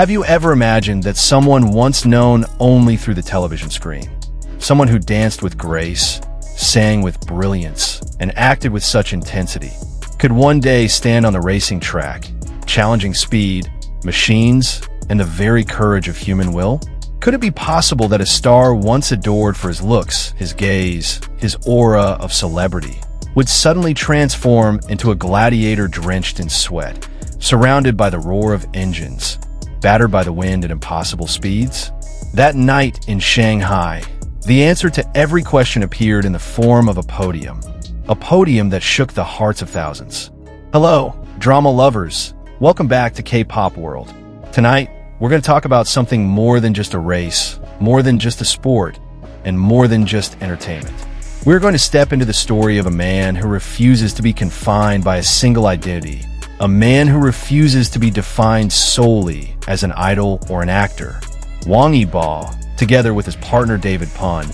Have you ever imagined that someone once known only through the television screen, someone who danced with grace, sang with brilliance, and acted with such intensity, could one day stand on the racing track, challenging speed, machines, and the very courage of human will? Could it be possible that a star once adored for his looks, his gaze, his aura of celebrity, would suddenly transform into a gladiator drenched in sweat, surrounded by the roar of engines, battered by the wind at impossible speeds? That night in Shanghai, the answer to every question appeared in the form of a podium that shook the hearts of thousands. Hello, drama lovers. Welcome back to K-Pop World. Tonight, we're going to talk about something more than just a race, more than just a sport, and more than just entertainment. We're going to step into the story of a man who refuses to be confined by a single identity, a man who refuses to be defined solely as an idol or an actor. Wang Yibo, together with his partner David Pun,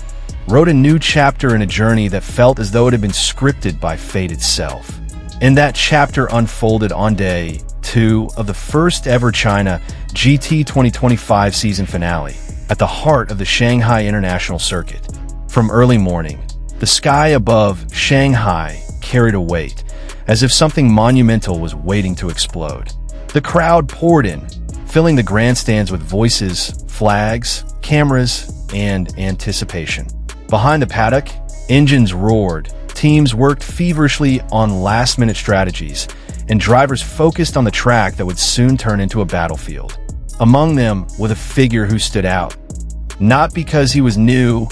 wrote a new chapter in a journey that felt as though it had been scripted by fate itself. And that chapter unfolded on day 2 of the first ever China GT 2025 season finale at the heart of the Shanghai International Circuit. From early morning, the sky above Shanghai carried a weight, as if something monumental was waiting to explode. The crowd poured in, filling the grandstands with voices, flags, cameras, and anticipation. Behind the paddock, engines roared, teams worked feverishly on last-minute strategies, and drivers focused on the track that would soon turn into a battlefield. Among them was a figure who stood out. Not because he was new,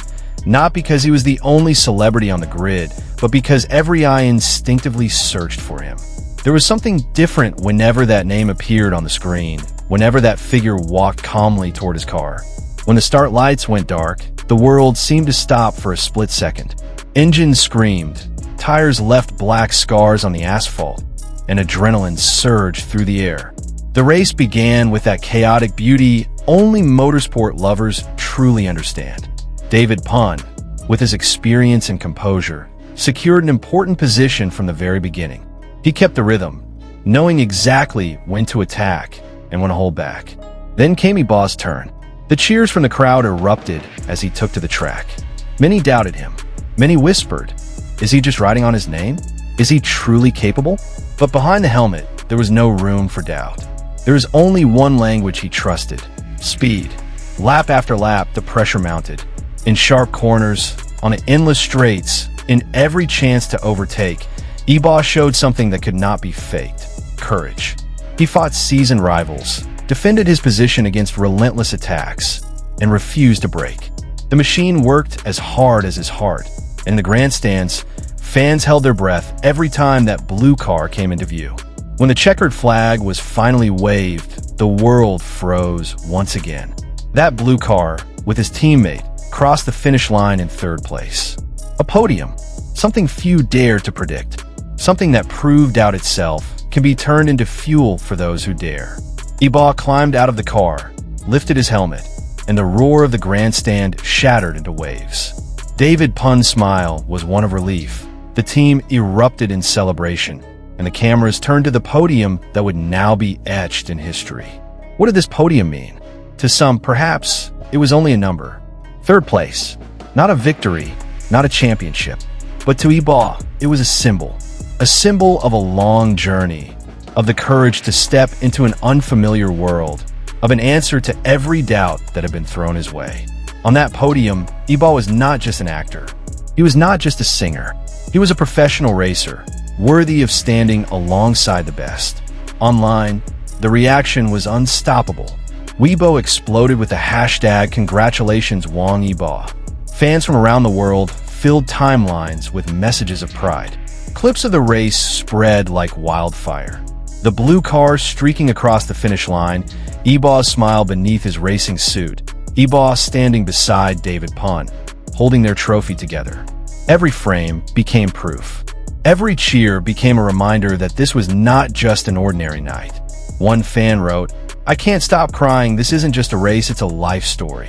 not because he was the only celebrity on the grid, but because every eye instinctively searched for him. There was something different whenever that name appeared on the screen, whenever that figure walked calmly toward his car. When the start lights went dark, the world seemed to stop for a split second. Engines screamed, tires left black scars on the asphalt, and adrenaline surged through the air. The race began with that chaotic beauty only motorsport lovers truly understand. David Pun, with his experience and composure, secured an important position from the very beginning. He kept the rhythm, knowing exactly when to attack and when to hold back. Then came Yibo's turn. The cheers from the crowd erupted as he took to the track. Many doubted him. Many whispered, is he just riding on his name? Is he truly capable? But behind the helmet, there was no room for doubt. There was only one language he trusted: speed. Lap after lap, the pressure mounted. In sharp corners, on endless straights, in every chance to overtake, Yibo showed something that could not be faked: courage. He fought seasoned rivals, defended his position against relentless attacks, and refused to break. The machine worked as hard as his heart, and in the grandstands, fans held their breath every time that blue car came into view. When the checkered flag was finally waved, the world froze once again. That blue car, with his teammate, crossed the finish line in third place. A podium, something few dared to predict, something that proved out itself can be turned into fuel for those who dare. Yibo climbed out of the car, lifted his helmet, and the roar of the grandstand shattered into waves. David Pun's smile was one of relief. The team erupted in celebration, and the cameras turned to the podium that would now be etched in history. What did this podium mean? To some, perhaps, it was only a number. Third place, not a victory, not a championship. But to Yibo, it was a symbol of a long journey, of the courage to step into an unfamiliar world, of an answer to every doubt that had been thrown his way. On that podium, Yibo was not just an actor. He was not just a singer. He was a professional racer, worthy of standing alongside the best. Online, the reaction was unstoppable. Weibo exploded with the hashtag "Congratulations Wang Yibo." Fans from around the world filled timelines with messages of pride. Clips of the race spread like wildfire. The blue car streaking across the finish line, Yibo's smile beneath his racing suit, Yibo standing beside David Pun, holding their trophy together. Every frame became proof. Every cheer became a reminder that this was not just an ordinary night. One fan wrote, "I can't stop crying, this isn't just a race, it's a life story."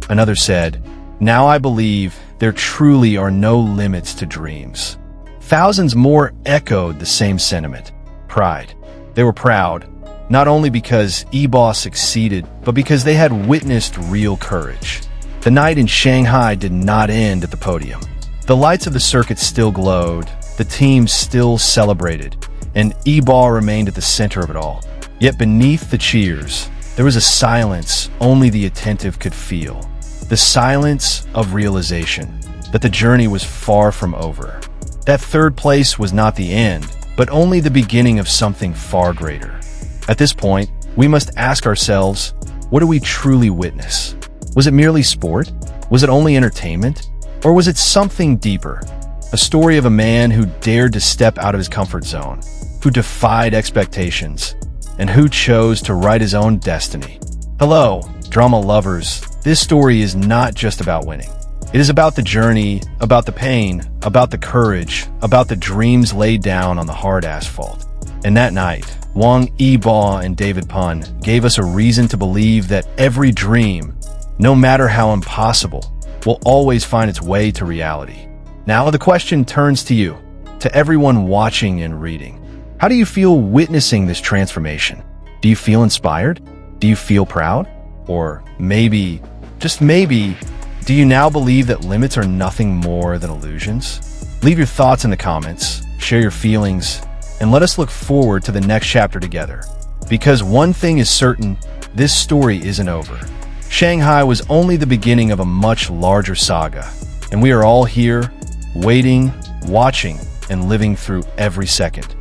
Another said, "Now I believe there truly are no limits to dreams." Thousands more echoed the same sentiment: pride. They were proud, not only because Yibo succeeded, but because they had witnessed real courage. The night in Shanghai did not end at the podium. The lights of the circuit still glowed, the team still celebrated, and Yibo remained at the center of it all. Yet beneath the cheers, there was a silence only the attentive could feel. The silence of realization that the journey was far from over. That third place was not the end, but only the beginning of something far greater. At this point, we must ask ourselves, what do we truly witness? Was it merely sport? Was it only entertainment? Or was it something deeper? A story of a man who dared to step out of his comfort zone, who defied expectations, and who chose to write his own destiny. Hello, drama lovers. This story is not just about winning. It is about the journey, about the pain, about the courage, about the dreams laid down on the hard asphalt. And that night, Wang Yibo and David Pun gave us a reason to believe that every dream, no matter how impossible, will always find its way to reality. Now the question turns to you, to everyone watching and reading. How do you feel witnessing this transformation? Do you feel inspired? Do you feel proud? Or maybe, just maybe, do you now believe that limits are nothing more than illusions? Leave your thoughts in the comments, share your feelings, and let us look forward to the next chapter together. Because one thing is certain, this story isn't over. Shanghai was only the beginning of a much larger saga, and we are all here, waiting, watching, and living through every second.